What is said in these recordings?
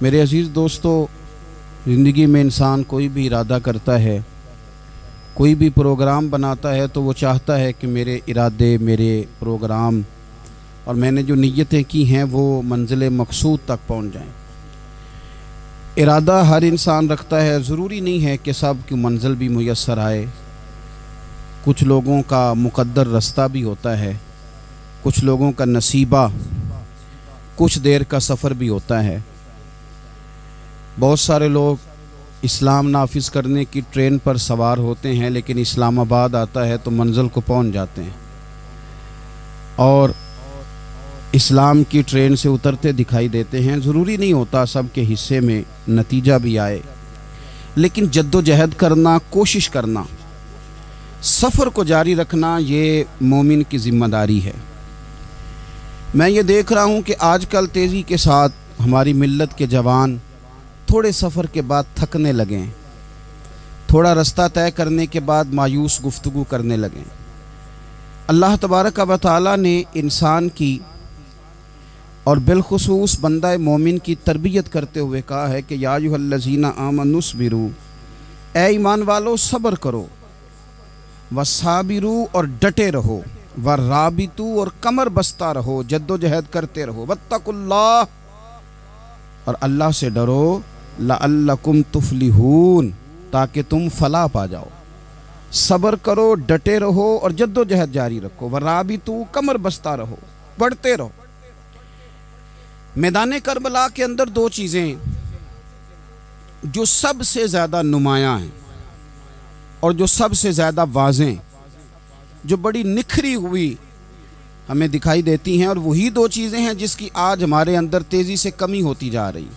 मेरे अज़ीज़ दोस्तों, ज़िंदगी में इंसान कोई भी इरादा करता है, कोई भी प्रोग्राम बनाता है तो वो चाहता है कि मेरे इरादे, मेरे प्रोग्राम और मैंने जो नीयतें की हैं वो मंजिल मकसूद तक पहुंच जाएं। इरादा हर इंसान रखता है, ज़रूरी नहीं है कि सब की मंजिल भी मुयस्सर आए। कुछ लोगों का मुक़द्दर रास्ता भी होता है, कुछ लोगों का नसीबा, कुछ देर का सफ़र भी होता है। बहुत सारे लोग इस्लाम नाफिज करने की ट्रेन पर सवार होते हैं, लेकिन इस्लामाबाद आता है तो मंजिल को पहुंच जाते हैं और इस्लाम की ट्रेन से उतरते दिखाई देते हैं। ज़रूरी नहीं होता सबके हिस्से में नतीजा भी आए, लेकिन जद्दोजहद करना, कोशिश करना, सफ़र को जारी रखना, ये मोमिन की ज़िम्मेदारी है। मैं ये देख रहा हूँ कि आजकल तेज़ी के साथ हमारी मिल्लत के जवान थोड़े सफ़र के बाद थकने लगें, थोड़ा रास्ता तय करने के बाद मायूस गुफ्तगू करने लगें। अल्लाह तबारक व तआला ने इंसान की और बिलखुसूस बंदा मोमिन की तरबियत करते हुए कहा है कि या अय्युहल्लज़ीना आमनुस्बिरू, ए ईमान वालो सब्र करो, वसाबिरू और डटे रहो, व राबितू और कमर बस्ता रहो, जद्दोजहद करते रहो, वत्तकुल्लाह और अल्लाह से डरो, लअल्लकुम तुफलिहून ताकि तुम फलाह पा जाओ। सब्र करो, डटे रहो और जद्दोजहद जारी रखो, व राबितू कमर बस्ता रहो, बढ़ते रहो। मैदान करबला के अंदर दो चीज़ें जो सबसे ज़्यादा नुमायाँ हैं और जो सबसे ज़्यादा वाज़ें, जो बड़ी निखरी हुई हमें दिखाई देती हैं, और वही दो चीज़ें हैं जिसकी आज हमारे अंदर तेज़ी से कमी होती जा रही।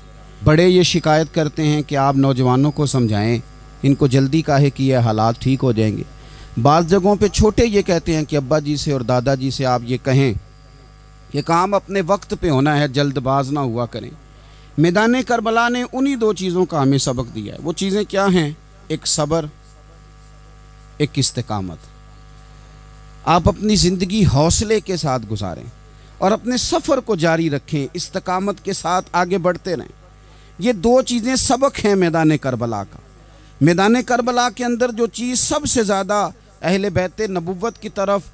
बड़े ये शिकायत करते हैं कि आप नौजवानों को समझाएं, इनको जल्दी काहे कि ये हालात ठीक हो जाएंगे। बाज़ जगहों पे छोटे ये कहते हैं कि अब्बा जी से और दादाजी से आप ये कहें कि काम अपने वक्त पे होना है, जल्दबाज ना हुआ करें। मैदान करबला ने उन्हीं दो चीज़ों का हमें सबक दिया है। वो चीज़ें क्या हैं? एक सब्र, एक इस्तिकामत। आप अपनी ज़िंदगी हौसले के साथ गुजारें और अपने सफ़र को जारी रखें, इस्तिकामत के साथ आगे बढ़ते रहें। ये दो चीज़ें सबक हैं मैदान करबला का। मैदान करबला के अंदर जो चीज़ सबसे ज़्यादा अहले बैत नबुव्वत की तरफ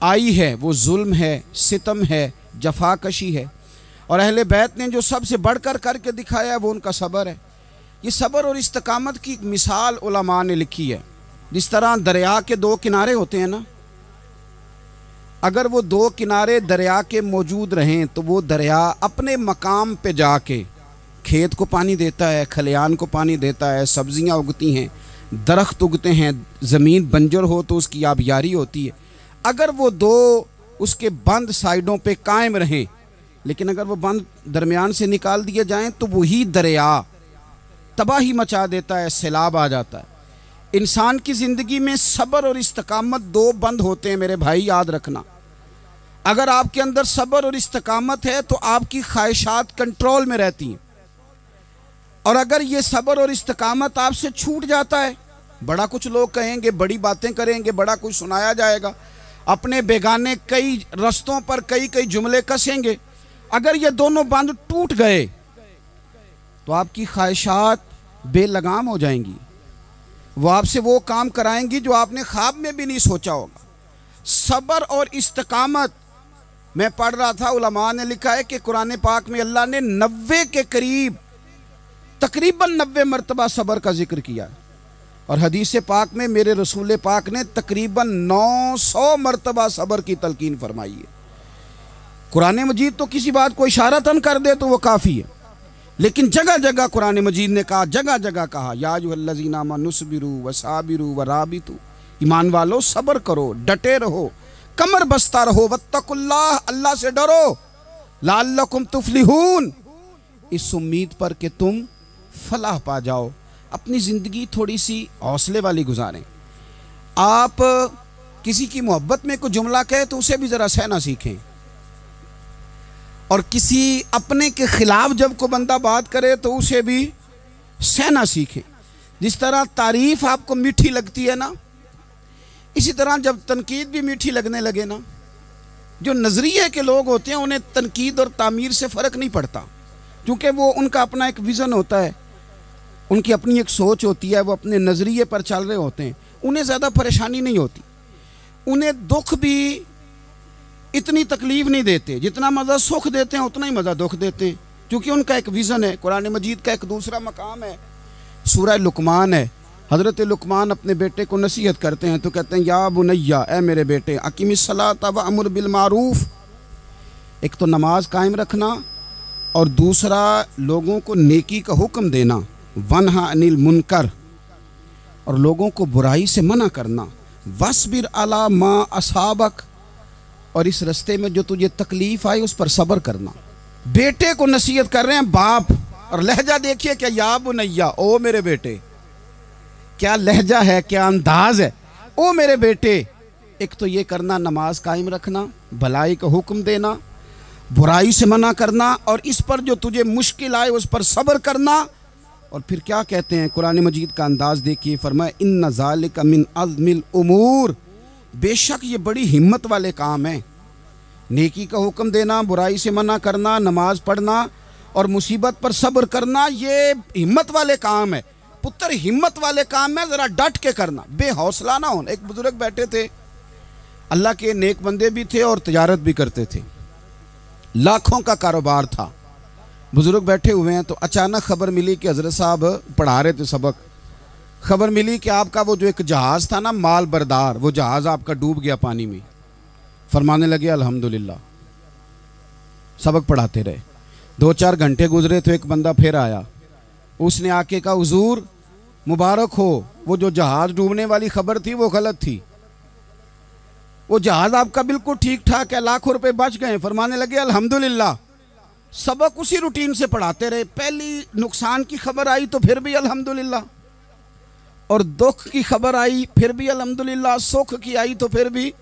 आई है वो जुल्म है, सितम है, जफाकशी है, और अहले बैत ने जो सबसे बढ़कर करके दिखाया है वो उनका सब्र है। ये सब्र और इस्तिकामत की एक मिसाल उलमा ने लिखी है। जिस तरह दरिया के दो किनारे होते हैं ना, अगर वो दो किनारे दरिया के मौजूद रहें तो वो दरिया अपने मकाम पे जाके खेत को पानी देता है, खलियान को पानी देता है, सब्जियां उगती हैं, दरख्त उगते हैं, ज़मीन बंजर हो तो उसकी आबियारी होती है। अगर वो दो उसके बंद साइडों पे कायम रहें, लेकिन अगर वो बंद दरमियान से निकाल दिए जाएं तो वही दरिया तबाही मचा देता है, सैलाब आ जाता है। इंसान की ज़िंदगी में सब्र और इस्तिकामत दो बंद होते हैं मेरे भाई, याद रखना। अगर आपके अंदर सब्र और इस्तिकामत है तो आपकी ख्वाहिशात कंट्रोल में रहती हैं, और अगर ये सब्र और इस्तिकामत आपसे छूट जाता है, बड़ा कुछ लोग कहेंगे, बड़ी बातें करेंगे, बड़ा कुछ सुनाया जाएगा, अपने बेगाने कई रस्तों पर कई कई जुमले कसेंगे। अगर ये दोनों बंद टूट गए तो आपकी ख्वाहिशात बेलगाम हो जाएंगी, वो आपसे वो काम कराएंगी जो आपने ख्वाब में भी नहीं सोचा होगा। सब्र और इस्तिकामत, मैं पढ़ रहा था, उलमा ने लिखा है कि कुरान पाक में अल्लाह ने 90 के करीब, तकरीबन 90 मरतबा सब्र का जिक्र किया है, और हदीस पाक में मेरे रसूल पाक ने तकरीबन 900 मरतबा सब्र की तलकीन फरमाई है। कुरान मजीद तो किसी बात को इशारतन कर दे तो वो काफ़ी है, लेकिन जगह जगह कुरान मजीद ने कहा, जगह जगह कहा, या अय्युहल्लज़ीना आमनुस्बिरू वसाबिरू वराबितू, ईमान वालो सब्र करो, डटे रहो, कमर बस्ता रहो, वत्तकुल्लाह अल्लाह से डरो, लअल्लकुम तुफलिहून इस उम्मीद पर कि तुम फलाह पा जाओ। अपनी ज़िंदगी थोड़ी सी हौसले वाली गुजारें। आप किसी की मोहब्बत में कोई जुमला कहे तो उसे भी ज़रा सहना सीखें, और किसी अपने के ख़िलाफ़ जब कोई बंदा बात करे तो उसे भी सहना सीखें। जिस तरह तारीफ़ आपको मीठी लगती है ना, इसी तरह जब तनकीद भी मीठी लगने लगे ना, जो नज़रिए के लोग होते हैं उन्हें तनकीद और तामीर से फ़र्क नहीं पड़ता। क्योंकि वो उनका अपना एक विज़न होता है, उनकी अपनी एक सोच होती है, वो अपने नज़रिए पर चल रहे होते हैं, उन्हें ज़्यादा परेशानी नहीं होती। उन्हें दुख भी इतनी तकलीफ़ नहीं देते, जितना मज़ा सुख देते हैं उतना ही मज़ा दुख देते हैं, क्योंकि उनका एक विज़न है। कुरान मजीद का एक दूसरा मकाम है, सूरह लुकमान है। हज़रत लुकमान अपने बेटे को नसीहत करते हैं तो कहते हैं या बुनैया, ए मेरे बेटे, अकीमिस्सलात व अमुर बिल मारूफ, एक तो नमाज कायम रखना और दूसरा लोगों को नेकी का हुक्म देना, वनहा अनिल मुनकर, और लोगों को बुराई से मना करना, वस्बिर अला मा असाबक, और इस रास्ते में जो तुझे तकलीफ़ आई उस पर सब्र करना। बेटे को नसीहत कर रहे हैं बाप, और लहजा देखिए क्या, या बुनैया, ओ मेरे बेटे, क्या लहजा है, क्या अंदाज है, ओ मेरे बेटे। एक तो ये करना, नमाज कायम रखना, भलाई का हुक्म देना, बुराई से मना करना, और इस पर जो तुझे मुश्किल आए उस पर सब्र करना। और फिर क्या कहते हैं, कुरान मजीद का अंदाज़ देखिए, फरमाए इन्न ज़ालिका मिन अज़्मिल उमूर, बेशक ये बड़ी हिम्मत वाले काम हैं। नेकी का हुक्म देना, बुराई से मना करना, नमाज पढ़ना और मुसीबत पर सब्र करना, ये हिम्मत वाले काम है पुत्र, हिम्मत वाले काम है, ज़रा डट के करना, बेहौसला ना होना। एक बुजुर्ग बैठे थे, अल्लाह के नेक बंदे भी थे और तिजारत भी करते थे, लाखों का कारोबार था। बुजुर्ग बैठे हुए हैं तो अचानक खबर मिली कि हज़रत साहब पढ़ा रहे थे सबक, खबर मिली कि आपका वो जो एक जहाज़ था ना, माल बरदार, वो जहाज़ आपका डूब गया पानी में। फरमाने लगे अल्हम्दुलिल्लाह। सबक पढ़ाते रहे, 2-4 घंटे गुजरे तो एक बंदा फिर आया, उसने आके कहा हुजूर मुबारक हो, वो जो जहाज़ डूबने वाली खबर थी वो गलत थी, वो जहाज़ आपका बिल्कुल ठीक ठाक है, लाखों रुपए बच गए। फरमाने लगे अल्हम्दुलिल्लाह। सबक उसी रूटीन से पढ़ाते रहे, पहली नुकसान की खबर आई तो फिर भी अल्हम्दुलिल्लाह, और दुख की खबर आई फिर भी अल्हम्दुलिल्लाह, सुख की आई तो फिर भी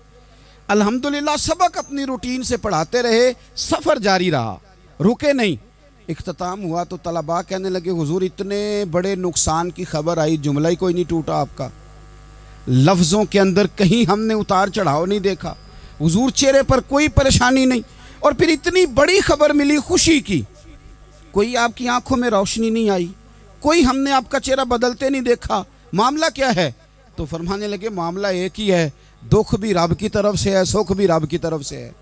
अल्हम्दुलिल्लाह। सबक अपनी रूटीन से पढ़ाते रहे, सफ़र जारी रहा, रुके नहीं। इख्तिताम हुआ तो तलबा कहने लगे हुजूर इतने बड़े नुकसान की खबर आई, जुमला ही कोई नहीं टूटा आपका, लफ्ज़ों के अंदर कहीं हमने उतार चढ़ाव नहीं देखा, हुजूर चेहरे पर कोई परेशानी नहीं, और फिर इतनी बड़ी खबर मिली खुशी की, कोई आपकी आंखों में रोशनी नहीं आई, कोई हमने आपका चेहरा बदलते नहीं देखा, मामला क्या है? तो फरमाने लगे मामला एक ही है, दुख भी रब की तरफ से है, सुख भी रब की तरफ से है।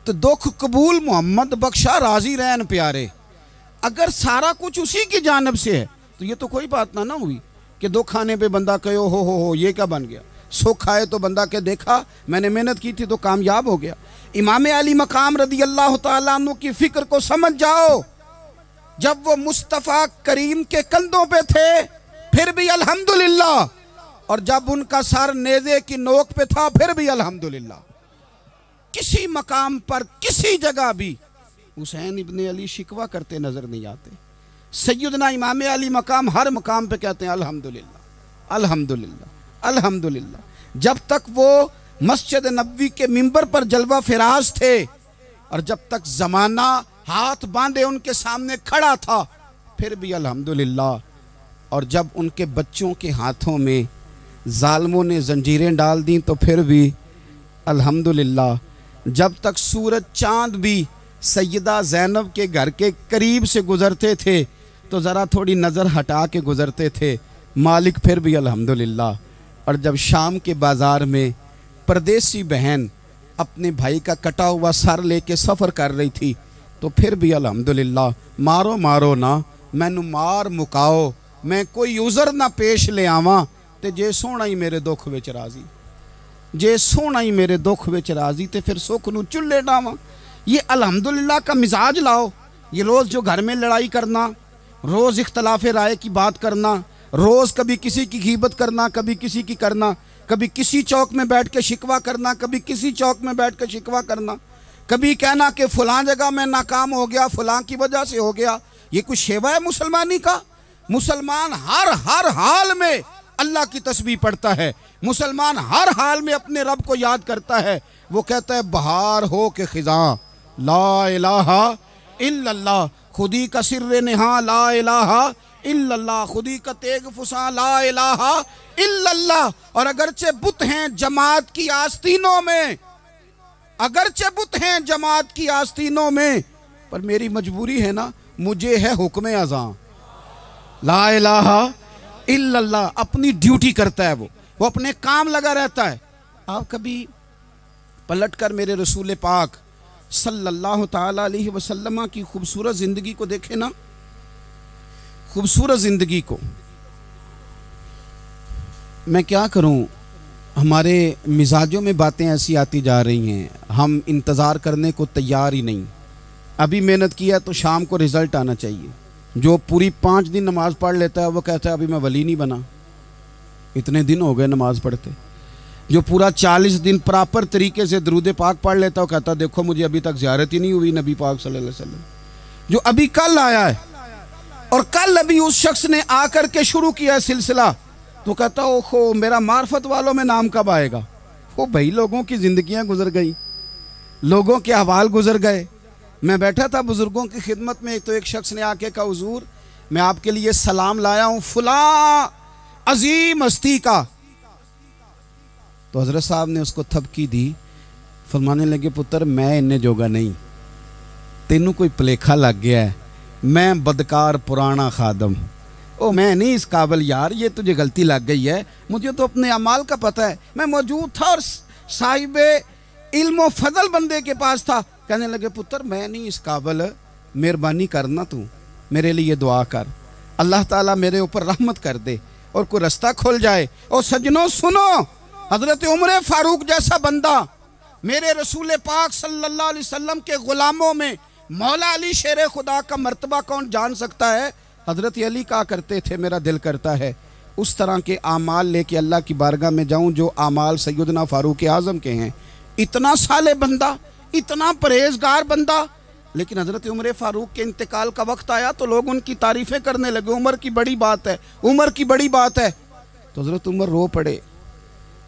तो दुख कबूल मोहम्मद बख्शा राजी रहन प्यारे, अगर सारा कुछ उसी की जानब से है तो ये तो कोई बात ना हुई कि दुख आने पे बंदा कहे हो ये क्या बन गया, सुख आए तो बंदा के देखा मैंने मेहनत की थी तो कामयाब हो गया। इमाम अली मकाम रदी अल्लाह तआला अन्हु की फिक्र को समझ जाओ, जब वो मुस्तफ़ा करीम के कंधों पे थे फिर भी अल्हम्दुलिल्लाह, और जब उनका सर नेज़े की नोक पे था फिर भी अल्हम्दुलिल्लाह। किसी मकाम पर किसी जगह भी हुसैन इब्ने अली शिकवा करते नजर नहीं आते। सैयदना इमाम अली मकाम हर मकाम पे कहते हैं अल्हम्दुलिल्लाह अल्हम्दुलिल्लाह अल्हम्दुलिल्लाह। जब तक वो मस्जिद नबवी के मिंबर पर जलवा फिराज थे और जब तक ज़माना हाथ बांधे उनके सामने खड़ा था फिर भी अल्हम्दुलिल्लाह, और जब उनके बच्चों के हाथों में जालिमों ने जंजीरें डाल दी तो फिर भी अल्हम्दुलिल्लाह। जब तक सूरज चांद भी सैयदा ज़ैनब के घर के करीब से गुज़रते थे तो ज़रा थोड़ी नज़र हटा के गुज़रते थे, मालिक फिर भी अल्हम्दुलिल्लाह। और जब शाम के बाज़ार में परदेसी बहन अपने भाई का कटा हुआ सर लेके सफ़र कर रही थी तो फिर भी अल्हम्दुलिल्लाह। मारो मारो ना मैनू मार मुकाओ, मैं कोई उज़र ना पेश ले आवां, ते जे सोहना ही मेरे दुख विच राज़ी, जे सोहना ही मेरे दुख विच राज़ी ते फिर सुख नू चुल्ले डावां। ये अल्हम्दुलिल्लाह का मिजाज लाओ। ये रोज़ जो घर में लड़ाई करना, रोज़ इख्तलाफ राय की बात करना, रोज़ कभी किसी की गीबत करना, कभी किसी की करना, कभी किसी चौक में बैठ के शिकवा करना, कभी किसी चौक में बैठ के शिकवा करना, कभी कहना कि फ़लाँ जगह में नाकाम हो गया, फ़लाँ की वजह से हो गया। ये कुछ शेवा है मुसलमानी का? मुसलमान हर हाल में अल्लाह की तस्बीह पढ़ता है, मुसलमान हर हाल में अपने रब को याद करता है। वो कहता है बहार हो के खिज़ां ला इलाहा इल्लल्लाह, खुदी का सिर्रे निहा ला इलाहा इल्लल्लाह, खुदी का तेग फुसा ला इलाहा इल्लल्लाह। और अगरचे बुत हैं जमात की आस्तीनों में, अगरचे बुत हैं जमात की आस्तीनों में, पर मेरी मजबूरी है ना, मुझे है हुक्म अज़ां, ला इलाहा इल्लल्लाह। अपनी ड्यूटी करता है वो अपने काम लगा रहता है। आप कभी पलट कर मेरे रसूल पाक सल्लल्लाहु ताला अलैहि वसल्लम की खूबसूरत ज़िंदगी को देखें ना, खूबसूरत ज़िंदगी को। मैं क्या करूं, हमारे मिजाजों में बातें ऐसी आती जा रही हैं, हम इंतज़ार करने को तैयार ही नहीं। अभी मेहनत किया तो शाम को रिज़ल्ट आना चाहिए। जो पूरी 5 दिन नमाज़ पढ़ लेता है वो कहता है अभी मैं वली नहीं बना, इतने दिन हो गए नमाज़ पढ़ते। जो पूरा 40 दिन प्रॉपर तरीके से दरूद पाक पढ़ लेता है वो कहता है देखो मुझे अभी तक ज़ियारत ही नहीं हुई नबी पाक सल्लल्लाहु अलैहि वसल्लम। जो अभी कल आया है और कल अभी उस शख्स ने आकर के शुरू किया है सिलसिला, तो कहता ओहो मेरा मार्फत वालों में नाम कब आएगा। वो भाई लोगों की ज़िंदगियाँ गुजर गई, लोगों के अहवाल गुजर गए। मैं बैठा था बुज़ुर्गों की खिदमत में, तो एक शख्स ने आके कहा हुजूर मैं आपके लिए सलाम लाया हूँ फलां अजीम हस्ती का। तो हज़रत साहब ने उसको थपकी दी, फरमाने लगे पुत्र मैं इन्हें जोगा नहीं, तेनू कोई भुलेखा लग गया है, मैं बदकार पुराना खादम, ओ मैं नहीं इस काबिल यार, ये तुझे गलती लग गई है, मुझे तो अपने अमाल का पता है। मैं मौजूद था और साहिब इल्म व फजल बंदे के पास था। कहने लगे पुत्र मैं नहीं इस काबिल, मेहरबानी करना तू मेरे लिए दुआ कर, अल्लाह ताला मेरे ऊपर रहमत कर दे और कोई रास्ता खुल जाए। और सज्जनों सुनो, हजरत उमर फारूक जैसा बंदा मेरे रसूल पाक सल्लल्लाहु अलैहि वसल्लम के गुलामों में मौला अली शेर खुदा का मर्तबा कौन जान सकता है। हजरत अली कहा करते थे मेरा दिल करता है उस तरह के आमाल लेके अल्लाह की बारगाह में जाऊं जो आमाल सैयदना फारूक आज़म के हैं। इतना साले बंदा, इतना परहेजगार बंदा, लेकिन हजरत उमर फारूक के इंतकाल का वक्त आया तो लोग उनकी तारीफ़ें करने लगे, उमर की बड़ी बात है, उमर की बड़ी बात है। तो हजरत उमर रो पड़े,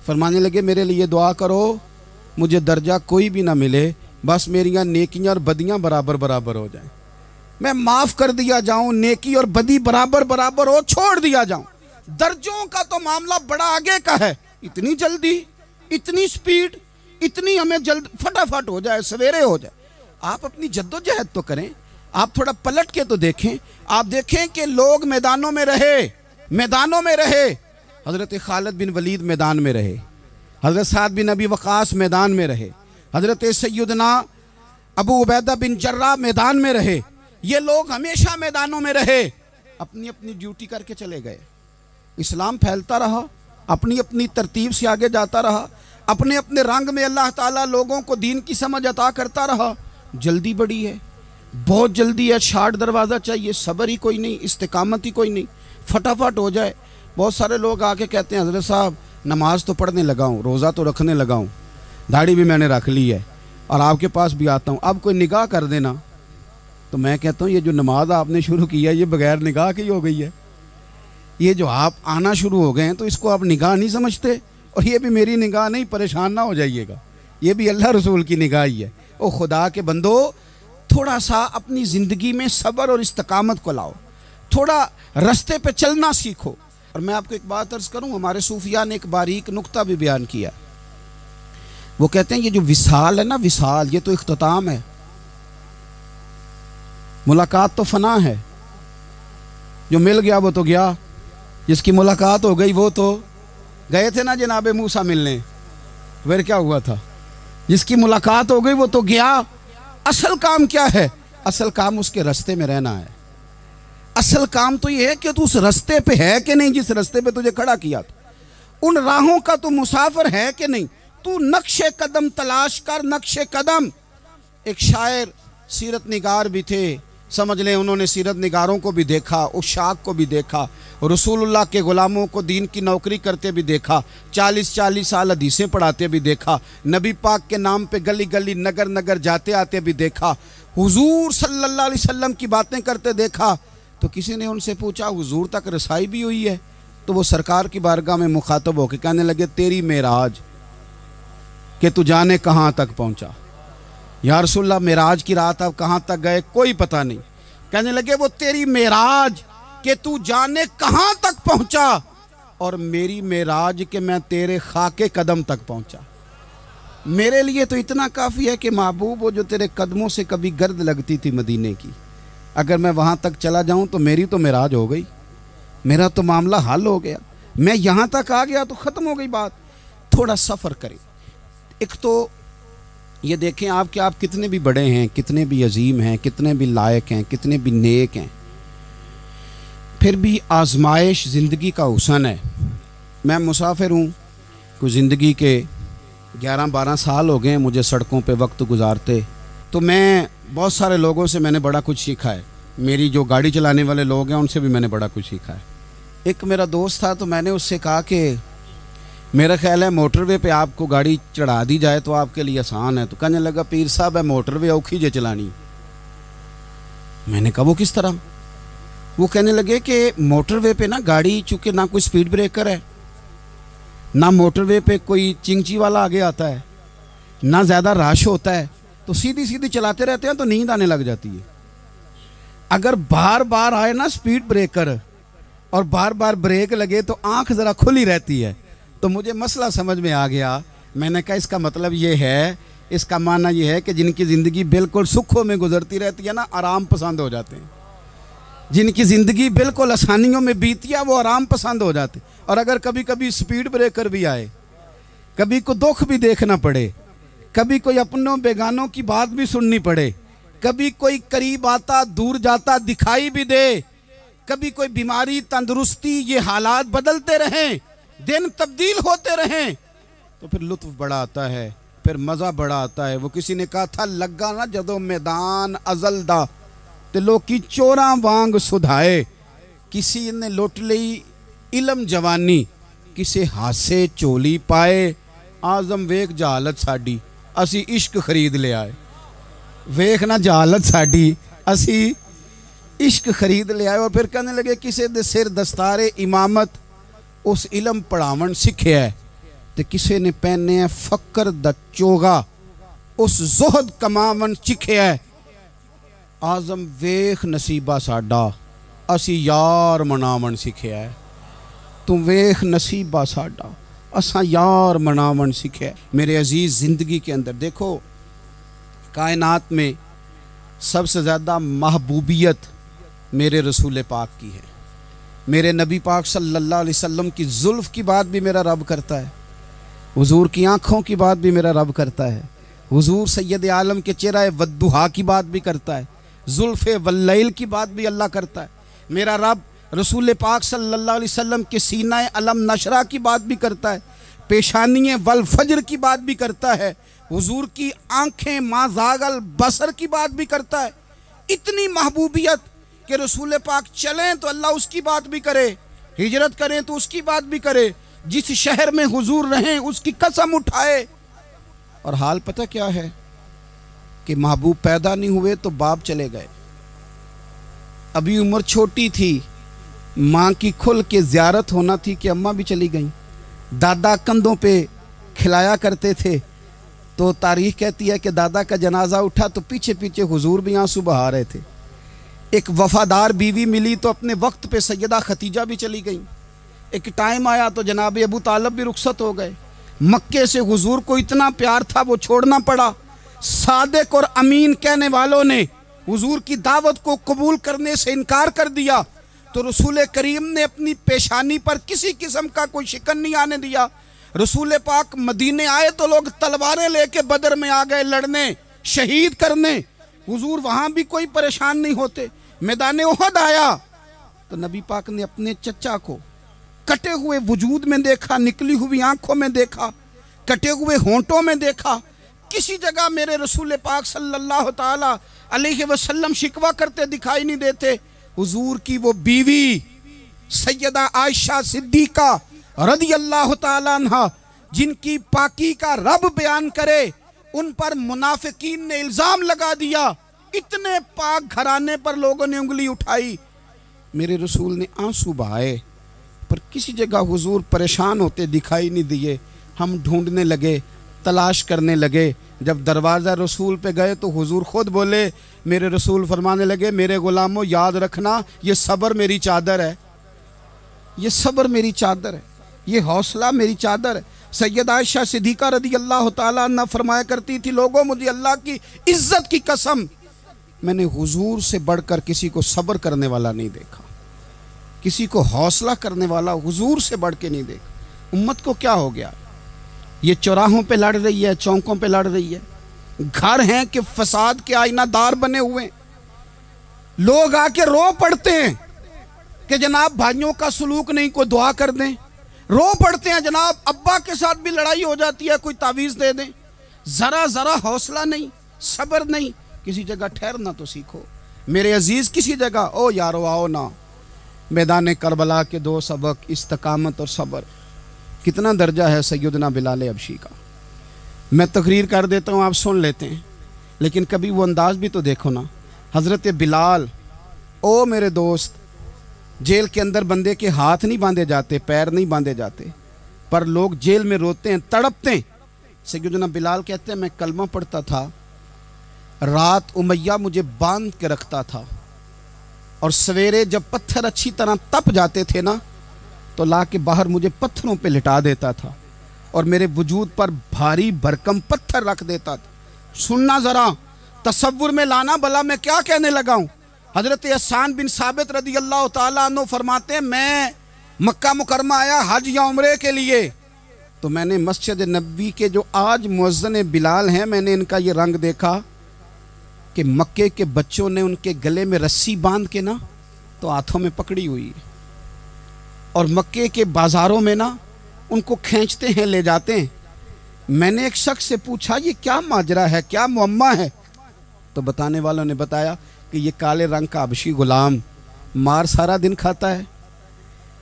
फरमाने लगे मेरे लिए दुआ करो, मुझे दर्जा कोई भी ना मिले, बस मेरियां नेकियां और बदियां बराबर बराबर हो जाएं, मैं माफ़ कर दिया जाऊं, नेकी और बदी बराबर बराबर हो, छोड़ दिया जाऊं। दर्जों का तो मामला बड़ा आगे का है, इतनी जल्दी, इतनी स्पीड, इतनी हमें जल्द फटाफट हो जाए, सवेरे हो जाए। आप अपनी जद्दोजहद तो करें, आप थोड़ा पलट के तो देखें। आप देखें कि लोग मैदानों में रहे, मैदानों में रहे। हज़रत खालिद बिन वलीद मैदान में रहे, हज़रत साद बिन अबी वक़ास मैदान में रहे, हज़रत सैयदना अबू उबैदा बिन जर्राह मैदान में रहे। ये लोग हमेशा मैदानों में रहे, अपनी अपनी ड्यूटी करके चले गए। इस्लाम फैलता रहा, अपनी अपनी तरतीब से आगे जाता रहा, अपने अपने रंग में अल्लाह ताला लोगों को दीन की समझ अता करता रहा। जल्दी बड़ी है, बहुत जल्दी है, शार्ट दरवाज़ा चाहिए, सब्र ही कोई नहीं, इस्तिकामत ही कोई नहीं, फटाफट हो जाए। बहुत सारे लोग आके कहते हैं हज़रत साहब नमाज तो पढ़ने लगा हूँ, रोज़ा तो रखने लगा हूँ, दाढ़ी भी मैंने रख ली है और आपके पास भी आता हूँ, अब कोई निगाह कर देना। तो मैं कहता हूँ ये जो नमाज आपने शुरू की है ये बगैर निगाह की हो गई है। ये जो आप आना शुरू हो गए हैं तो इसको आप निगाह नहीं समझते, और ये भी मेरी निगाह नहीं, परेशान ना हो जाइएगा, ये भी अल्लाह रसूल की निगाह ही है। ओ खुदा के बंदो, थोड़ा सा अपनी ज़िंदगी में सब्र और इस्तिकामत को लाओ, थोड़ा रास्ते पे चलना सीखो। और मैं आपको एक बात अर्ज़ करूँ, हमारे सूफिया ने एक बारीक नुक्ता भी बयान किया। वो कहते हैं ये जो विसाल है ना, विसाल, ये तो इख्तिताम है, मुलाकात तो फना है, जो मिल गया वो तो गया, जिसकी मुलाकात हो गई वो तो गए थे ना जनाब मूसा मिलने, फिर क्या हुआ था, जिसकी मुलाकात हो गई वो तो गया। असल काम क्या है? असल काम उसके रास्ते में रहना है। असल काम तो ये है कि तू उस रास्ते पे है कि नहीं, जिस रास्ते पे तुझे खड़ा किया था, उन राहों का तू मुसाफिर है कि नहीं, तू नक्शे कदम तलाश कर, नक्शे कदम। एक शायर सीरत निगार भी थे, समझ लें उन्होंने सीरत निगारों को भी देखा, उशाक को भी देखा, रसूलुल्लाह के ग़ुलामों को दीन की नौकरी करते भी देखा, 40-40 साल हदीसें पढ़ाते भी देखा, नबी पाक के नाम पे गली गली नगर नगर जाते आते भी देखा, हुजूर सल्लल्लाहु अलैहि वसल्लम की बातें करते देखा। तो किसी ने उनसे पूछा हुजूर तक रसाई भी हुई है? तो वो सरकार की बारगाह में मुखातब होकर कहने लगे तेरी मेराज कि तू जाने कहाँ तक पहुँचा। या रसूलल्लाह मेराज की रात आप कहाँ तक गए? कोई पता नहीं। कहने लगे वो तेरी मेराज कि तू जाने कहाँ तक पहुँचा, और मेरी मेराज कि मैं तेरे खाके कदम तक पहुँचा। मेरे लिए तो इतना काफ़ी है कि महबूब वो जो तेरे कदमों से कभी गर्द लगती थी मदीने की, अगर मैं वहाँ तक चला जाऊँ तो मेरी तो मेराज हो गई, मेरा तो मामला हल हो गया। मैं यहाँ तक आ गया तो ख़त्म हो गई बात। थोड़ा सफ़र करें। एक तो ये देखें आप कि आप कितने भी बड़े हैं, कितने भी अजीम हैं, कितने भी लायक हैं, कितने भी नेक हैं, फिर भी आजमाइश ज़िंदगी का हुसन है। मैं मुसाफिर हूँ, कुछ ज़िंदगी के 11-12 साल हो गए मुझे सड़कों पे वक्त गुजारते, तो मैं बहुत सारे लोगों से मैंने बड़ा कुछ सीखा है। मेरी जो गाड़ी चलाने वाले लोग हैं उनसे भी मैंने बड़ा कुछ सीखा है। एक मेरा दोस्त था, तो मैंने उससे कहा कि मेरा ख्याल है मोटरवे पे आपको गाड़ी चढ़ा दी जाए तो आपके लिए आसान है। तो कहने लगा पीर साहब है मोटरवे औखी जे चलानी। मैंने कहा वो किस तरह? वो कहने लगे कि मोटरवे पे ना गाड़ी, चूँकि ना कोई स्पीड ब्रेकर है, ना मोटरवे पे कोई चिंची वाला आगे आता है, ना ज़्यादा रश होता है, तो सीधी सीधी चलाते रहते हैं तो नींद आने लग जाती है। अगर बार बार आए ना स्पीड ब्रेकर और बार बार ब्रेक लगे तो आंख ज़रा खुली रहती है। तो मुझे मसला समझ में आ गया। मैंने कहा इसका मतलब ये है, इसका माना ये है कि जिनकी ज़िंदगी बिल्कुल सुखों में गुजरती रहती है ना, आराम पसंद हो जाते हैं। जिनकी ज़िंदगी बिल्कुल आसानियों में बीती है वो आराम पसंद हो जाते। और अगर कभी कभी स्पीड ब्रेकर भी आए, कभी को दुख भी देखना पड़े, कभी कोई अपनों बेगानों की बात भी सुननी पड़े, कभी कोई करीब आता दूर जाता दिखाई भी दे, कभी कोई बीमारी तंदुरुस्ती, ये हालात बदलते रहें, दिन तब्दील होते रहें, तो फिर लुत्फ बड़ा आता है, फिर मज़ा बड़ा आता है। वो किसी ने कहा था लगा ना जदों मैदान अजल दा ते लोकी चोरां वांग सुधाए, किसी ने लुट ली इलम जवानी, किसे हासे चोली पाए, आजम वेख जहालत साडी असी इश्क खरीद ले आए। वेख ना जहालत साडी असी इश्क खरीद ले आए। और फिर कहने लगे किसे दे सिर दस्तारे इमामत उस इलम पढ़ावन सीखे है, तो किसी ने पहने है फकर द चोगा उस जोहद कमावन सीखे है। आजम वेख नसीबा साडा असी यार मनावन सीखे है। तू वेख नसीबा साडा असा यार मनावन सीखे। मेरे अजीज ज़िंदगी के अंदर देखो, कायनात में सबसे ज़्यादा महबूबियत मेरे रसूल पाक की है। मेरे नबी पाक सल्लल्लाहु अलैहि वसल्लम की जुल्फ़ की बात भी मेरा रब करता है, हुजूर की आँखों की बात भी मेरा रब करता है, हुजूर सैयद आलम के चेहरा वद्दुहा की बात भी करता है, जुल्फ़े वल्लैल की बात भी अल्लाह करता है। मेरा रब रसूल पाक सल्लल्लाहु अलैहि वसल्लम के सीना अलम नशरा की बात भी करता है, पेशानी वल फजर की बात भी करता है, हुजूर की आँखें माज़ागल बसर की बात भी करता है। इतनी महबूबियत कि रसूल पाक चलें तो अल्लाह उसकी बात भी करे, हिजरत करें तो उसकी बात भी करे, जिस शहर में हुजूर रहें उसकी कसम उठाए। और हाल पता क्या है कि महबूब पैदा नहीं हुए तो बाप चले गए। अभी उम्र छोटी थी, माँ की खुल के ज़ियारत होना थी कि अम्मा भी चली गई। दादा कंधों पे खिलाया करते थे, तो तारीख कहती है कि दादा का जनाजा उठा तो पीछे पीछे हुजूर भी आंसू बहा रहे थे। एक वफादार बीवी मिली तो अपने वक्त पे सैयदा खतीजा भी चली गई। एक टाइम आया तो जनाब अबू तालब भी रुखसत हो गए। मक्के से हुजूर को इतना प्यार था वो छोड़ना पड़ा। सादिक और अमीन कहने वालों ने हुजूर की दावत को कबूल करने से इनकार कर दिया, तो रसूल करीम ने अपनी पेशानी पर किसी किस्म का कोई शिकन नहीं आने दिया। रसूल पाक मदीने आए तो लोग तलवारें लेके बदर में आ गए लड़ने, शहीद करने। हुजूर वहाँ भी कोई परेशान नहीं होते। मैदान उहद आया तो नबी पाक ने अपने चचा को कटे हुए वजूद में देखा, निकली हुई आंखों में देखा, कटे हुए होंठों में देखा। किसी जगह मेरे रसूल पाक सल्लल्लाहु ताला अलैहि वसल्लम शिकवा करते दिखाई नहीं देते। हुजूर की वो बीवी सैयदा आयशा सिद्दीका रज़ी अल्लाह ताला अन्हा, जिनकी पाकी का रब बयान करे, उन पर मुनाफिकीन ने इल्ज़ाम लगा दिया। इतने पाक घराने पर लोगों ने उंगली उठाई। मेरे रसूल ने आंसू बहाए, पर किसी जगह हुजूर परेशान होते दिखाई नहीं दिए। हम ढूंढने लगे, तलाश करने लगे। जब दरवाज़ा रसूल पे गए तो हुजूर खुद बोले, मेरे रसूल फरमाने लगे, मेरे गुलामों याद रखना ये सब्र मेरी चादर है, ये सब्र मेरी चादर है, ये हौसला मेरी चादर है। सैयदा आयशा सिद्दीक़ा रज़ी अल्लाह ताला अन्हा फरमाया करती थी, लोगों मुझे अल्लाह की इज्जत की कसम मैंने हुजूर से बढ़कर किसी को सब्र करने वाला नहीं देखा, किसी को हौसला करने वाला हुजूर से बढ़ के नहीं देखा। उम्मत को क्या हो गया? ये चौराहों पे लड़ रही है, चौकों पे लड़ रही है, घर हैं कि फसाद के आईनादार बने हुए। लोग आके रो पड़ते हैं कि जनाब भाइयों का सलूक नहीं, कोई दुआ कर दें। रो पड़ते हैं जनाब अब्बा के साथ भी लड़ाई हो जाती है, कोई तावीज़ दे दें। ज़रा ज़रा हौसला नहीं, सब्र नहीं, किसी जगह ठहरना तो सीखो मेरे अजीज़। किसी जगह ओ यारो आओ ना, मैदान करबला के दो सबक, इस्तकामत और सब्र। कितना दर्जा है सैयदना बिलाल हबशी का। मैं तकरीर कर देता हूँ, आप सुन लेते हैं, लेकिन कभी वो अंदाज़ भी तो देखो ना। हज़रत बिलाल, ओ मेरे दोस्त, जेल के अंदर बंदे के हाथ नहीं बांधे जाते, पैर नहीं बांधे जाते, पर लोग जेल में रोते हैं, तड़पते हैं। सैयदना बिलाल कहते हैं मैं कलमा पढ़ता था, रात उमैया मुझे बांध के रखता था, और सवेरे जब पत्थर अच्छी तरह तप जाते थे ना, तो ला के बाहर मुझे पत्थरों पे लिटा देता था और मेरे वजूद पर भारी भरकम पत्थर रख देता था। सुनना ज़रा, तसव्वुर में लाना, भला मैं क्या कहने लगा हूँ। हज़रत हसन बिन साबित रज़ी अल्लाह ताला अन्हु फरमाते हैं, मैं मक्का मुकरमा आया हज या उम्रे के लिए, तो मैंने मस्जिद नबी के जो आज मुअज्जिन बिलाल हैं, मैंने इनका ये रंग देखा कि मक्के के बच्चों ने उनके गले में रस्सी बांध के ना तो हाथों में पकड़ी हुई है, और मक्के के बाज़ारों में ना उनको खींचते हैं, ले जाते हैं। मैंने एक शख्स से पूछा ये क्या माजरा है, क्या मुअम्मा है, तो बताने वालों ने बताया कि ये काले रंग का हबशी गुलाम मार सारा दिन खाता है,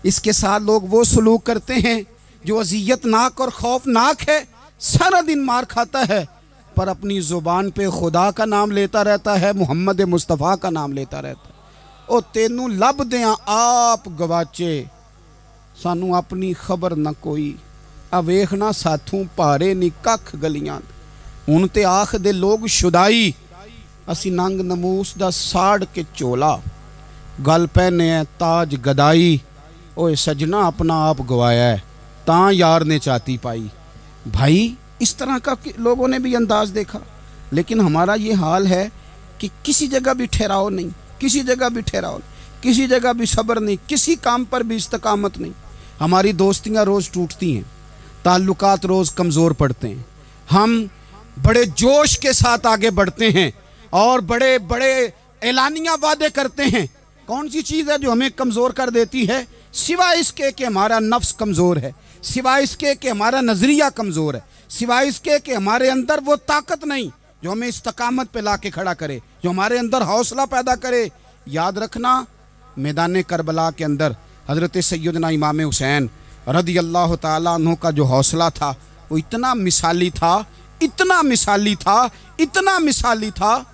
इसके साथ लोग वो सलूक करते हैं जो अज़ियतनाक और खौफनाक है, सारा दिन मार खाता है पर अपनी ज़ुबान पे खुदा का नाम लेता रहता है, मोहम्मद मुस्तफ़ा का नाम लेता रहता है। ओ तेनू लब दें आप गवाचे, सानू अपनी खबर न कोई, आ वेखना साथों भारे नी कख गलियां, हुण ते आख दे लोग शुदाई, असी नंग नमूस दा साड़ के चोला, गल पहने है ताज गदाई, ओए सजना अपना आप गवाया है, तां यार ने चाती पाई। भाई इस तरह का लोगों ने भी अंदाज देखा, लेकिन हमारा ये हाल है कि किसी जगह भी ठहराव नहीं, किसी जगह भी ठहराव नहीं, किसी जगह भी सब्र नहीं, किसी काम पर भी इस्तकामत नहीं। हमारी दोस्तियाँ रोज़ टूटती हैं, ताल्लुकात रोज़ कमज़ोर पड़ते हैं, हम बड़े जोश के साथ आगे बढ़ते हैं और बड़े बड़े ऐलानिया वादे करते हैं। कौन सी चीज़ है जो हमें कमज़ोर कर देती है? सिवाय इसके कि हमारा नफ्स कमज़ोर है, सिवाय इसके कि हमारा नज़रिया कमज़ोर है, सिवाय इसके कि हमारे अंदर वो ताकत नहीं जो हमें इस्तकामत पे ला के खड़ा करे, जो हमारे अंदर हौसला पैदा करे। याद रखना, मैदान करबला के अंदर हज़रत सैयदना इमाम हुसैन रज़ी अल्लाह ताला अन्हु का जो हौसला था वो इतना मिसाली था, इतना मिसाली था, इतना मिसाली था।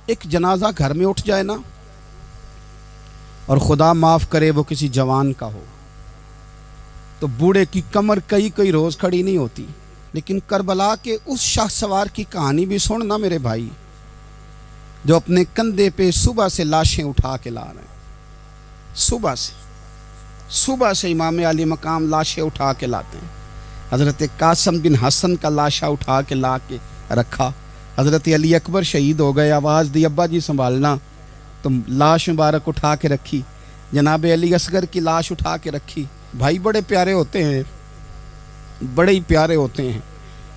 एक जनाजा घर में उठ जाए ना, और खुदा माफ़ करे वो किसी जवान का हो, तो बूढ़े की कमर कई कई रोज़ खड़ी नहीं होती। लेकिन करबला के उस शाहसवार की कहानी भी सुनना मेरे भाई, जो अपने कंधे पे सुबह से लाशें उठा के ला रहे हैं, सुबह से इमाम अली मकाम लाशें उठा के लाते हैं। हज़रत कासम बिन हसन का लाशा उठा के ला के रखा, हज़रत अली अकबर शहीद हो गए, आवाज़ दी अब्बा जी संभालना, तो लाश मुबारक उठा के रखी। जनाब अली असगर की लाश उठा के रखी। भाई बड़े प्यारे होते हैं, बड़े ही प्यारे होते हैं,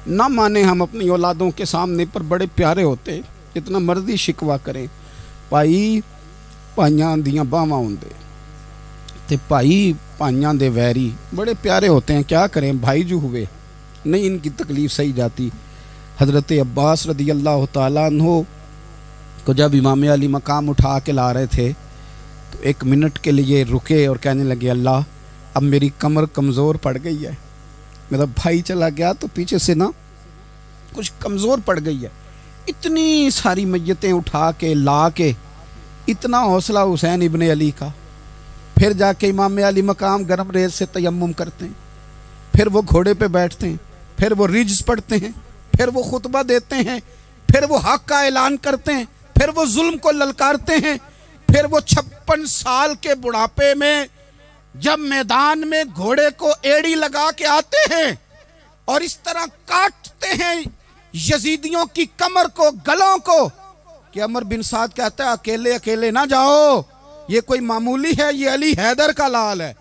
ना माने हम अपनी औलादों के सामने, पर बड़े प्यारे होते हैं, जितना मर्जी शिकवा करें। भाई भाइयां दियां बावां होंदे ते भाई भाइयां दे वैरी बड़े प्यारे होते हैं। क्या करें, भाई जो हुए नहीं इनकी तकलीफ़ सही जाती। हज़रत अब्बास रज़ी अल्लाह ताला अन्हु को जब इमाम अली मकाम उठा के ला रहे थे, तो एक मिनट के लिए रुके और कहने लगे, अल्लाह अब मेरी कमर कमज़ोर पड़ गई है, मेरा भाई चला गया तो पीछे से ना कुछ कमज़ोर पड़ गई है। इतनी सारी मैयतें उठा के ला के, इतना हौसला हुसैन इब्ने अली का। फिर जाके इमाम अली मकाम गर्म रेत से तयम्मुम करते हैं, फिर वो घोड़े पे बैठते हैं, फिर वो रिज्स पढ़ते हैं, फिर वो खुतबा देते हैं, फिर वो हक का ऐलान करते हैं, फिर वो जुल्म को ललकारते हैं, फिर वो 56 साल के बुढ़ापे में जब मैदान में घोड़े को एड़ी लगा के आते हैं और इस तरह काटते हैं यजीदियों की कमर को, गलों को, कि अमर बिन साद कहता है अकेले अकेले ना जाओ, ये कोई मामूली है, ये अली हैदर का लाल है।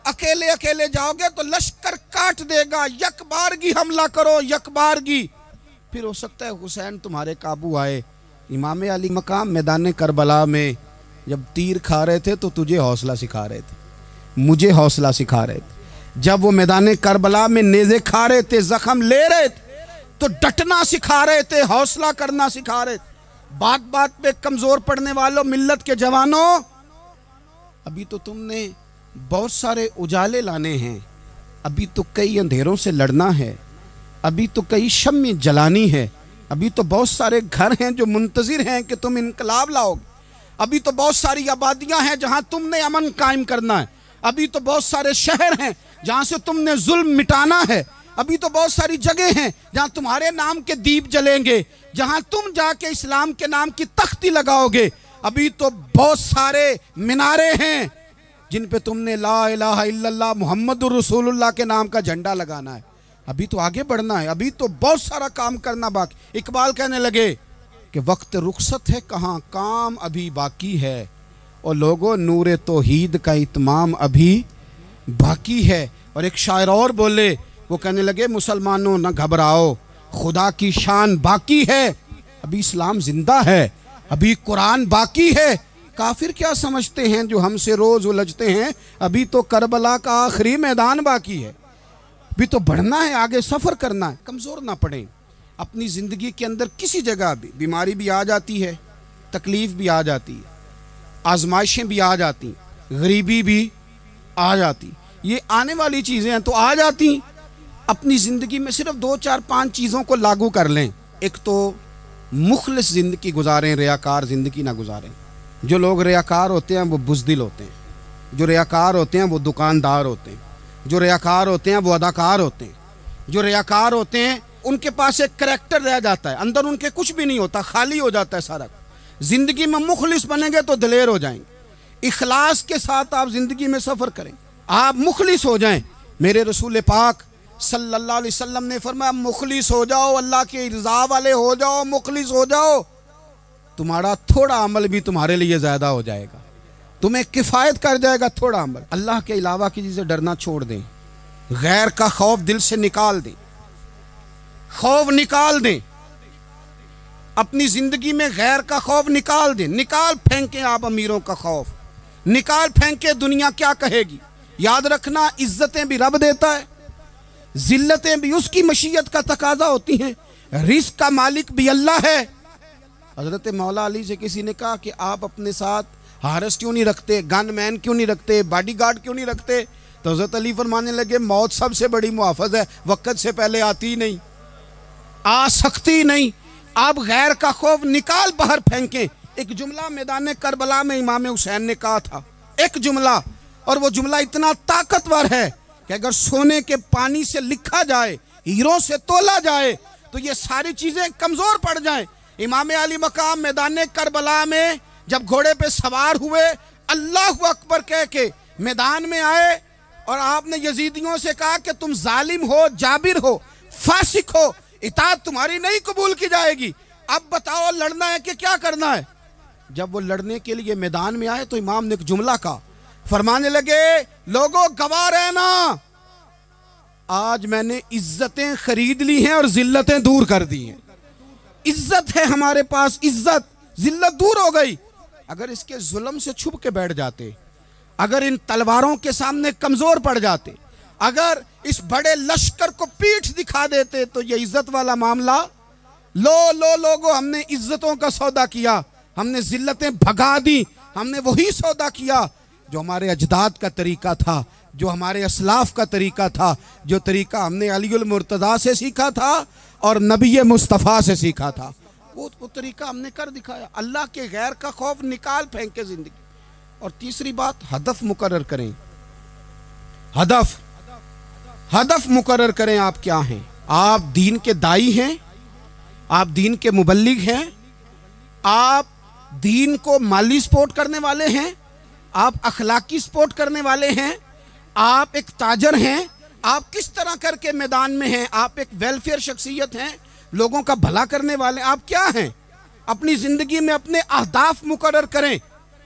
अकेले अकेले जाओगे तो लश्कर काट देगा, यकबारगी हमला करो, यकबारगी। फिर हो सकता है हुसैन तुम्हारे काबू आए। इमाम अली मकाम मैदान करबला में जब तीर खा रहे थे तो तुझे हौसला सिखा रहे थे, मुझे हौसला सिखा रहे थे। जब वो मैदान करबला में नेज़े खा रहे थे, जख्म ले रहे थे, तो डटना सिखा रहे थे, हौसला करना सिखा रहे थे। बात बात पे कमजोर पड़ने वालों, मिल्लत के जवानों, अभी तो तुमने बहुत सारे उजाले लाने हैं, अभी तो कई अंधेरों से लड़ना है, अभी तो कई शम्में जलानी है, अभी तो बहुत सारे घर हैं जो मुंतजिर हैं कि तुम इनकलाब लाओगे, अभी तो बहुत सारी आबादियां हैं जहां तुमने अमन कायम करना है, अभी तो बहुत सारे शहर हैं जहां से तुमने जुल्म मिटाना है, अभी तो बहुत सारी जगह हैं जहां तुम्हारे नाम के दीप जलेंगे, जहां तुम जाके इस्लाम के नाम की तख्ती लगाओगे, अभी तो बहुत सारे मीनारे हैं जिन पे तुमने ला इलाहा इल्लल्लाह मुहम्मदुर रसूलुल्लाह के नाम का झंडा लगाना है। अभी तो आगे बढ़ना है, अभी तो बहुत सारा काम करना बाकी। इकबाल कहने लगे कि वक्त रुखसत है कहाँ, काम अभी बाकी है, और लोगों नूरे तौहीद का इत्माम अभी बाकी है। और एक शायर और बोले, वो कहने लगे मुसलमानों न घबराओ, खुदा की शान बाकी है, अभी इस्लाम जिंदा है, अभी कुरान बाकी है। काफिर क्या समझते हैं जो हमसे रोज उलझते हैं, अभी तो करबला का आखिरी मैदान बाकी है, अभी तो बढ़ना है, आगे सफर करना है। कमजोर ना पड़े। अपनी जिंदगी के अंदर किसी जगह भी बीमारी भी आ जाती है, तकलीफ भी आ जाती है, आजमाइशें भी आ जाती, गरीबी भी आ जाती, ये आने वाली चीजें हैं तो आ जाती। अपनी जिंदगी में सिर्फ 2 4 5 चीजों को लागू कर लें। एक तो मुखलिस जिंदगी गुजारें, रियाकार जिंदगी ना गुजारें। जो लोग रियाकार होते हैं वो बुज़दिल होते हैं, जो रियाकार होते हैं वो दुकानदार होते हैं, जो रियाकार होते हैं वो अदाकार होते हैं, जो रियाकार होते हैं उनके पास एक करैक्टर रह जाता है, अंदर उनके कुछ भी नहीं होता, खाली हो जाता है सारा। जिंदगी में मुखलिस बनेंगे तो दिलेर हो जाएंगे। इखलास के साथ आप जिंदगी में सफर करें, आप मुखलिस हो जाएं। मेरे रसूल पाक सल्लल्लाहु अलैहि वसल्लम ने फरमाया मुखलिस हो जाओ, अल्लाह के रज़ा वाले हो जाओ, मुखलिस हो जाओ, तुम्हारा थोड़ा अमल भी तुम्हारे लिए ज्यादा हो जाएगा, तुम्हें किफायत कर जाएगा थोड़ा अमल। अल्लाह के अलावा किसी से डरना छोड़ दें, गैर का खौफ दिल से निकाल दें, खौफ निकाल दें, अपनी जिंदगी में गैर का खौफ निकाल दें। निकाल फेंके आप अमीरों का खौफ, निकाल फेंके दुनिया क्या कहेगी। याद रखना इज्जतें भी रब देता है, जिल्लतें भी उसकी मशीयत का तकाजा होती हैं, रिस्क का मालिक भी अल्लाह है। हजरत मौला अली से किसी ने कहा कि आप अपने साथ हारस क्यों नहीं रखते, गन मैन क्यों नहीं रखते, बॉडीगार्ड क्यों नहीं रखते? तो हजरत अली फरमाने लगे मौत सबसे बड़ी मुआफज है, वक्त से पहले आती नहीं, आ सकती नहीं। आप गैर का खौफ निकाल बाहर फेंकें। एक जुमला मैदान करबला में इमाम हुसैन ने कहा था, एक जुमला, और वो जुमला इतना ताकतवर है कि अगर सोने के पानी से लिखा जाए, हीरों से तोला जाए, तो ये सारी चीजें कमजोर पड़ जाएं। इमाम अली मकाम मैदान करबला में जब घोड़े पे सवार हुए, अल्लाह अकबर कह के मैदान में आए, और आपने यजीदियों से कहा कि तुम जालिम हो, जाबिर हो, फासिक हो, इताअत तुम्हारी नहीं कबूल की जाएगी, अब बताओ लड़ना है कि क्या करना है। जब वो लड़ने के लिए मैदान में आए तो इमाम ने एक जुमला कहा, फरमाने लगे लोगों गवाह रहना, आज मैंने इज्जतें खरीद ली हैं और जिल्लतें दूर कर दी हैं। इज्जत है हमारे पास, इज्जत, जिल्लत दूर हो गई। अगर इसके जुल्म से छुप के बैठ जाते, अगर इन तलवारों के सामने कमजोर पड़ जाते, अगर इस बड़े लश्कर को पीठ दिखा देते, तो ये इज्जत वाला मामला लो लोगों, हमने इज्जतों का सौदा किया, हमने जिल्लतें भगा दी, हमने वही सौदा किया जो हमारे अजदाद का तरीका था, जो हमारे असलाफ का तरीका था, जो तरीका हमने अलीउल मुर्तज़ा से सीखा था और नबी मुस्तफ़ा से सीखा था, वो तरीका हमने कर दिखाया। अल्लाह के गैर का खौफ निकाल फेंके जिंदगी। और तीसरी बात, हदफ मुकर्रर करें, हदफ मुकर्रर करें। आप क्या हैं? आप दीन के दाई हैं, आप दीन के मुबल्लिग हैं, आप दीन को माली सपोर्ट करने वाले हैं, आप अखलाकी सपोर्ट करने वाले हैं, आप एक ताजर हैं, आप किस तरह करके मैदान में हैं, आप एक वेलफेयर शख्सियत हैं, लोगों का भला करने वाले, आप क्या हैं? अपनी ज़िंदगी में अपने अहदाफ मुकर्रर करें,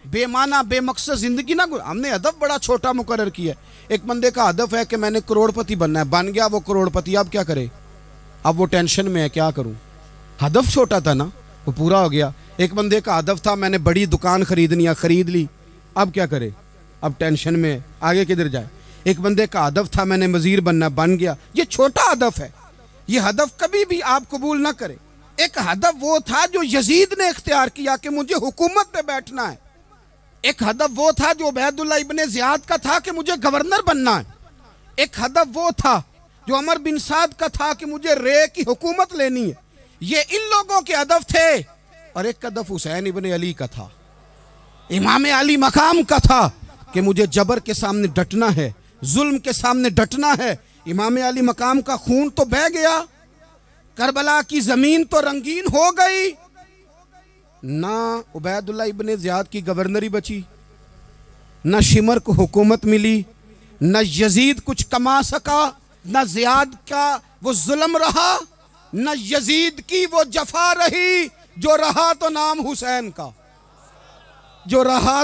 बेमाना बेमकसद ज़िंदगी ना। हमने हदफ बड़ा छोटा मुकर्रर किया। एक बंदे का हदफ है कि मैंने करोड़पति बनना है, बन गया वो करोड़पति, अब क्या करे? अब वो टेंशन में है, क्या करूं? हदफ छोटा था ना, वो पूरा हो गया। एक बंदे का हदफ था मैंने बड़ी दुकान खरीदनी है, खरीद ली, अब क्या करे? अब टेंशन में है, आगे किधर जाए? एक बंदे का हदफ था मैंने वजीर बनना, बन गया, ये छोटा हदफ है, ये हदफ कभी भी आप कबूल ना करें। एक हदफ वो था जो यजीद ने इख्तियार किया कि मुझे हुकूमत पे बैठना है। एक हदफ वो था जो उबैदुल्लाह इब्ने ज़ियाद का था कि मुझे गवर्नर बनना है। एक हदफ वो था जो उमर बिन साद का था कि मुझे रे की हुकूमत लेनी है। ये इन लोगों के हदफ थे। और एक हदफ हुसैन इब्ने अली का था, इमाम अली मकाम का था कि मुझे जबर के सामने डटना है, जुल्म के सामने डटना है। इमाम अली मकाम का खून तो बह गया, करबला की जमीन तो रंगीन हो गई, ना उबैदुल्लाह इब्ने ज़ियाद की गवर्नरी बची, न शिमर को हुकूमत मिली, न यजीद कुछ कमा सका, न ज़ियाद का वो जुल्म रहा, न यजीद की वो जफा रही। जो रहा तो नाम हुसैन का, जो रहा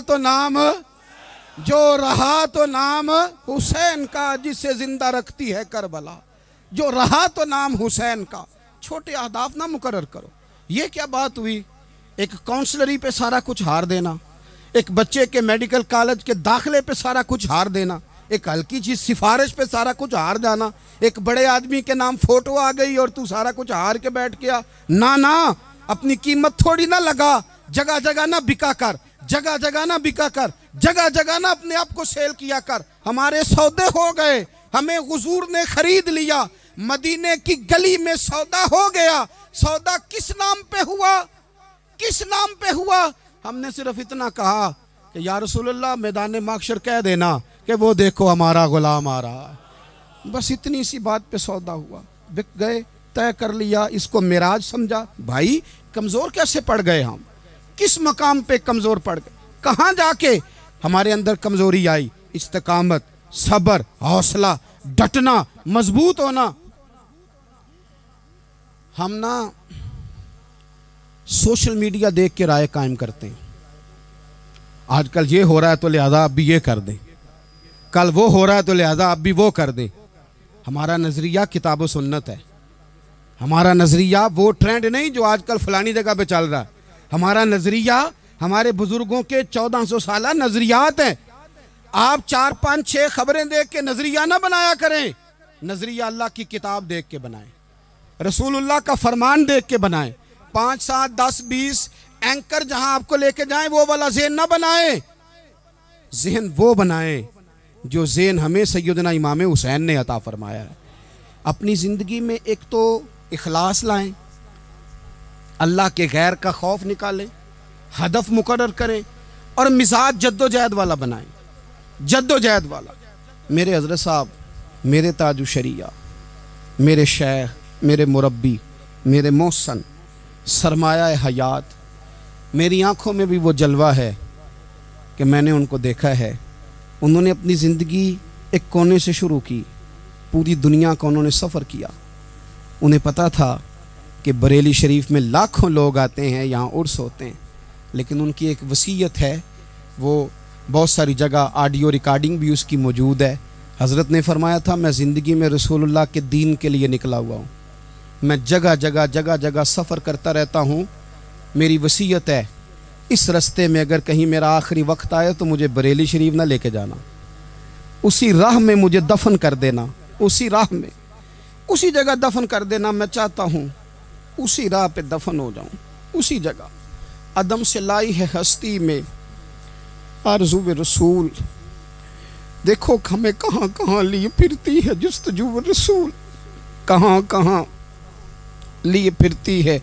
तो नाम हुसैन का, जिसे जिंदा रखती है करबला। जो रहा तो नाम हुसैन का। छोटे अहदाफ ना मुकर्रर करो। ये क्या बात हुई? एक काउंसलरी पे सारा कुछ हार देना, एक बच्चे के मेडिकल कॉलेज के दाखिले पे सारा कुछ हार देना, एक हल्की चीज सिफारिश पे सारा कुछ हार जाना, एक बड़े आदमी के नाम फोटो आ गई और तू सारा कुछ हार के बैठ गया। ना ना, अपनी कीमत थोड़ी ना लगा, जगह जगह ना बिका कर, जगह जगह ना बिका कर, जगह जगह ना अपने आप को सेल किया कर। हमारे सौदे हो गए, हमें हुजूर ने खरीद लिया, मदीने की गली में सौदा हो गया। सौदा किस नाम पे हुआ? किस नाम पे हुआ? हमने सिर्फ इतना कहा कि या रसूलल्लाह मैदान माशर कह देना कि वो देखो हमारा गुलाम आ रहा है। बस इतनी सी बात पे सौदा हुआ, बिक गए, तय कर लिया, इसको मिराज समझा। भाई कमज़ोर कैसे पड़ गए हम? किस मकाम पे कमज़ोर पड़ गए? कहाँ जाके हमारे अंदर कमज़ोरी आई? इस्तिकामत, सब्र, हौसला, डटना, मजबूत होना। हम ना सोशल मीडिया देख के राय कायम करते हैं। आजकल ये हो रहा है तो लिहाजा अब भी ये कर दें, कल वो हो रहा है तो लिहाजा अब भी वो कर दें। हमारा नज़रिया किताब व सुन्नत है। हमारा नज़रिया वो ट्रेंड नहीं जो आजकल फलानी जगह पे चल रहा है। हमारा नज़रिया हमारे बुजुर्गों के 1400 साल नज़रियात हैं। आप 4, 5, 6 खबरें देख के नज़रिया ना बनाया करें। नज़रिया अल्लाह की किताब देख के बनाएं, रसूलुल्लाह का फरमान देख के बनाएं। 5, 7, 10, 20 एंकर जहां आपको लेके जाएं वो वाला ज़हन ना बनाएं। ज़हन वो बनाएं जो ज़हन हमें सैयदना इमाम हुसैन ने अता फरमाया है। अपनी ज़िंदगी में एक तो इखलास लाएं, अल्लाह के गैर का खौफ निकालें, हदफ मुकर्रर करें और मिजाज जद्दोजहद वाला बनाएं, जद्दोजहद वाला। मेरे हज़रत साहब, मेरे ताजु शरिया, मेरे शेख, मेरे मुरब्बी, मेरे मोहसन, सरमाया हयात, मेरी आँखों में भी वो जलवा है कि मैंने उनको देखा है। उन्होंने अपनी ज़िंदगी एक कोने से शुरू की, पूरी दुनिया का उन्होंने सफ़र किया। उन्हें पता था कि बरेली शरीफ में लाखों लोग आते हैं, यहाँ उर्स होते हैं, लेकिन उनकी एक वसीयत है, वो बहुत सारी जगह ऑडियो रिकॉर्डिंग भी उसकी मौजूद है। हज़रत ने फरमाया था, मैं ज़िंदगी में रसूलुल्लाह के दीन के लिए निकला हुआ हूँ, मैं जगह जगह सफ़र करता रहता हूँ। मेरी वसीयत है, इस रास्ते में अगर कहीं मेरा आखिरी वक्त आए तो मुझे बरेली शरीफ ना लेके जाना, उसी राह में मुझे दफन कर देना, उसी राह में, उसी जगह दफन कर देना। मैं चाहता हूँ उसी राह पे दफन हो जाऊँ, उसी जगह। अदम से लाई है हस्ती में आरज़ू रसूल, देखो हमें कहाँ कहाँ लिए फिरती है जुस्तजू रसूल, कहाँ कहाँ लिए फिरती है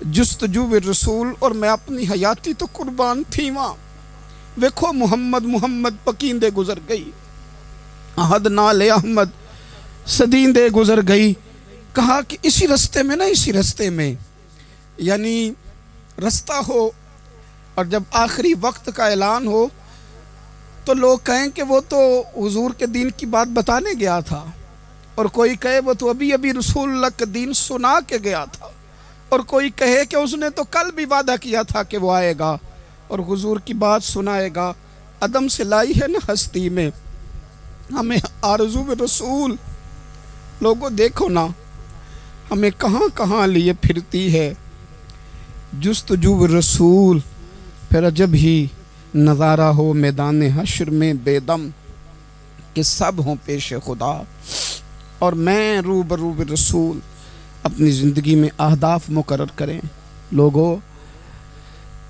जुस्तजू रसूल। और मैं अपनी हयाती तो कुर्बान थी वहाँ। देखो मोहम्मद मोहम्मद पकींदे गुजर गई, अहद नाले अहमद सदींदे गुजर गई। कहा कि इसी रास्ते में ना, इसी रास्ते में, यानी रास्ता हो और जब आखिरी वक्त का ऐलान हो तो लोग कहें कि वो तो हुजूर के दीन की बात बताने गया था, और कोई कहे वो तो अभी अभी रसूलुल्लाह का दीन सुना के गया था, और कोई कहे कि उसने तो कल भी वादा किया था कि वो आएगा और हुजूर की बात सुनाएगा। अदम से लाई है ना हस्ती में, हमें आरज़ू में रसूल। लोगों देखो ना, हमें कहाँ कहाँ लिए फिरती है जुस्तजू रसूल। फिर अजब ही नज़ारा हो मैदान हश्र में बेदम कि सब हों पेश खुदा, और मैं रूबरू रसूल। अपनी ज़िंदगी में अहदाफ मुकर्रर करें। लोगों,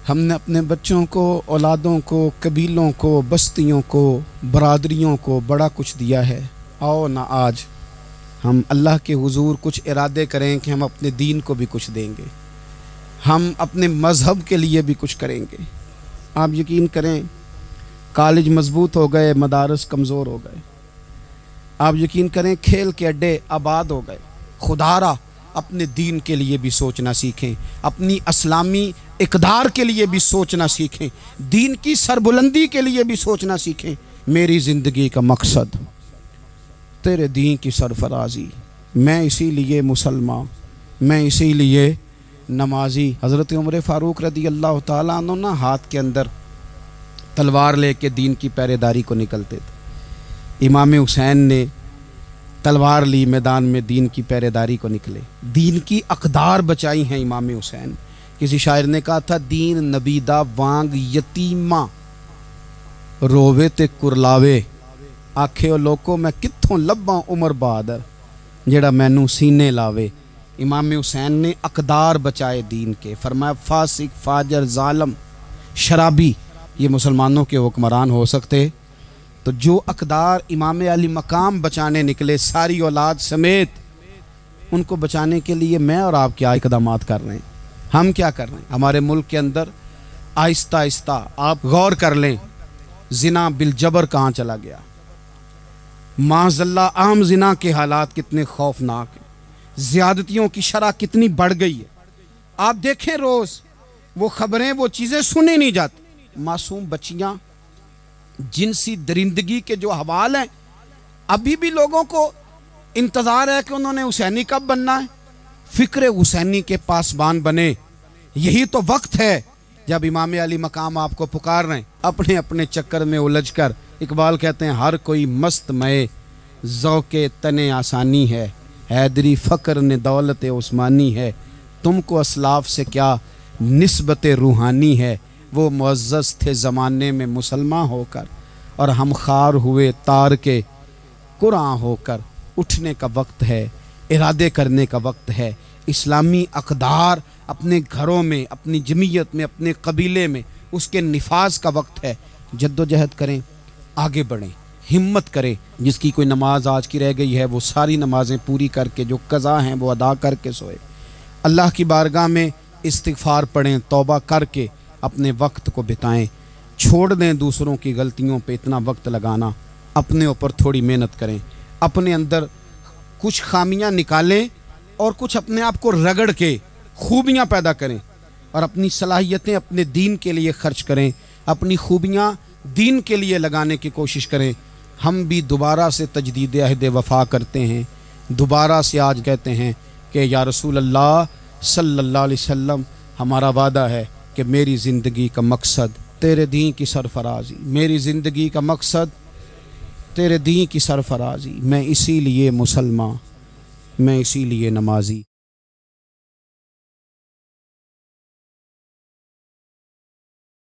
हमने अपने बच्चों को, औलादों को, कबीलों को, बस्तियों को, बरादरियों को बड़ा कुछ दिया है। आओ ना आज हम अल्लाह के हुजूर कुछ इरादे करें कि हम अपने दीन को भी कुछ देंगे, हम अपने मज़हब के लिए भी कुछ करेंगे। आप यकीन करें, कॉलेज मजबूत हो गए, मदारस कमज़ोर हो गए। आप यकीन करें, खेल के अड्डे आबाद हो गए। खुदारा अपने दीन के लिए भी सोचना सीखें, अपनी इस्लामी इक़दार के लिए भी सोचना सीखें, दीन की सरबुलंदी के लिए भी सोचना सीखें। मेरी ज़िंदगी का मकसद तेरे दीन की सरफराजी, मैं इसीलिए मुसलमान, मैं इसीलिए नमाजी। हज़रत उमर फ़ारूक रदी अल्लाह ताला अन्हु ना हाथ के अंदर तलवार लेके दीन की पहरेदारी को निकलते थे। इमाम हुसैन ने तलवार ली, मैदान में दीन की पहरेदारी को निकले, दीन की अक़दार बचाई हैं इमाम हुसैन। किसी शायर ने कहा था, दीन नबीदा वांग यतीमा रोवे ते कुरलावे, आखे ओ लोको मैं कित्थों लब्बां उमर बहादुर जेड़ा मैनू सीने लावे। इमाम हुसैन ने अक़दार बचाए दीन के। फरमाया, फासिक, फाजर, जालम, शराबी ये मुसलमानों के हुक्मरान हो सकते, तो जो अक़दार इमाम अली मकाम बचाने निकले सारी औलाद समेत, उनको बचाने के लिए मैं और आप क्या इक़दामात कर रहे हैं? हम क्या कर रहे हैं? हमारे मुल्क के अंदर आहिस्ता आहिस्ता आप गौर कर लें, जिना बिल जबर कहाँ चला गया। माज़ल्ला आम जिना के हालात कितने खौफनाक हैं, ज़्यादतियों की शरह कितनी बढ़ गई है। आप देखें, रोज़ वो खबरें, वो चीज़ें सुनी नहीं जाती। मासूम बच्चियाँ, जिनसी दरिंदगी के जो हवाल हैं, अभी भी लोगों को इंतज़ार है कि उन्होंने हुसैनी कब बनना है, फ़िक्र हुसैनी के पासबान बने। यही तो वक्त है जब इमाम अली मकाम आपको पुकार रहे हैं। अपने अपने चक्कर में उलझ कर, इकबाल कहते हैं, हर कोई मस्त मए ज़ौक़े तने आसानी है, हैदरी फ़क्र ने दौलत उस्मानी है, तुमको असलाफ से क्या निस्बत रूहानी है। वो मुअज़्ज़ज़ थे ज़माने में मुसलमान होकर, और हम खार हुए तार के कुरान होकर। उठने का वक्त है, इरादे करने का वक्त है। इस्लामी अक़दार अपने घरों में, अपनी जमीयत में, अपने कबीले में, उसके निफाज का वक्त है। जद्दोजहद करें, आगे बढ़ें, हिम्मत करें। जिसकी कोई नमाज आज की रह गई है, वो सारी नमाजें पूरी करके, जो कज़ा हैं वो अदा करके सोए। अल्लाह की बारगाह में इस्तिग़फ़ार पढ़ें, तौबा करके अपने वक्त को बिताएं। छोड़ दें दूसरों की गलतियों पे इतना वक्त लगाना, अपने ऊपर थोड़ी मेहनत करें। अपने अंदर कुछ खामियां निकालें और कुछ अपने आप को रगड़ के खूबियां पैदा करें, और अपनी सलाहियतें अपने दीन के लिए खर्च करें, अपनी खूबियां दीन के लिए लगाने की कोशिश करें। हम भी दोबारा से तजदीद अहद वफ़ा करते हैं, दोबारा से आज कहते हैं कि या रसूल अल्लाह सल्लल्लाहु अलैहि वसल्लम, हमारा वादा है कि मेरी ज़िंदगी का मकसद तेरे दीन की सरफराजी, मेरी ज़िंदगी का मकसद तेरे दीन की सरफराजी। मैं इसीलिए मुसलमान, मैं इसीलिए नमाजी।